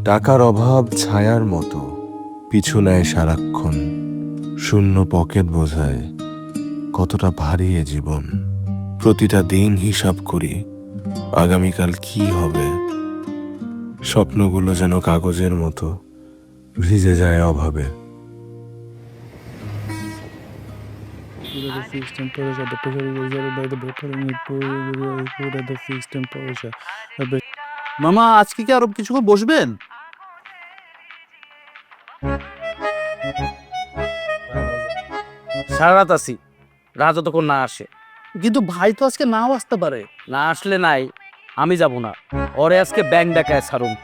টাকার অভাব ছায়ার মতো পিছু নেয় সারাক্ষণ। শূন্য পকেট বোঝায় কতটা ভারী এ জীবন। প্রতিটা দিন হিসাব করি আগামীকাল কি হবে। স্বপ্নগুলো যেন কাগজের মতো ভিজে যায় অভাবে। The fixed temperature, the pressure is measured by the vapor in it put at the fixed temperature. মামা আজকে কি আরো কিছুক্ষণ বসবেন? সারা রাত আছি, রাত যতক্ষণ না আসে। কিন্তু ভাই তো আজকে নাও আসতে পারে। না আসলে নাই, আমি যাব না। ওরে আজকে ব্যাংক ডাকায় ছাড়ুম।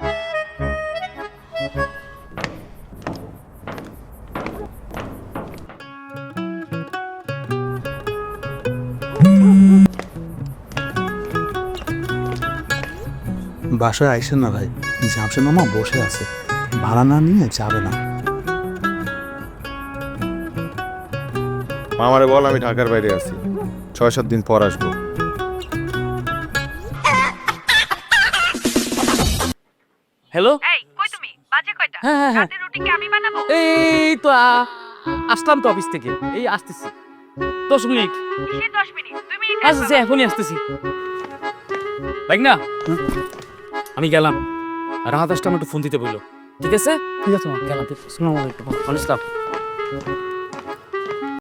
বাসায় আইসেন না ভাই, জামশেদ মামা বসে আছে, ভাড়া না নিয়ে যাবে না। আমারে বল আমি ঢাকার বাইরে আছি, 6-7 দিন পর আসবো। হ্যালো, এই কই তুমি? বাজে কয়টা? হ্যাঁ হ্যাঁ হ্যাঁ, রাতের রুটি কি আমি বানাবো? এই তো আসলাম তো অফিস থেকে, এই আসতেছি 10 মিনিট। কিসের 10 মিনিট? 2 মিনিট আসতেছি, এখনই আসতেছি। দেখ না, আমি গেলাম। রাত আসতে আমার একটু ফোন দিতে বললো। ঠিক আছে ঠিক আছে মামা, গেলাম। আসসালামু আলাইকুম। ওয়ালাইকুম আসসালাম।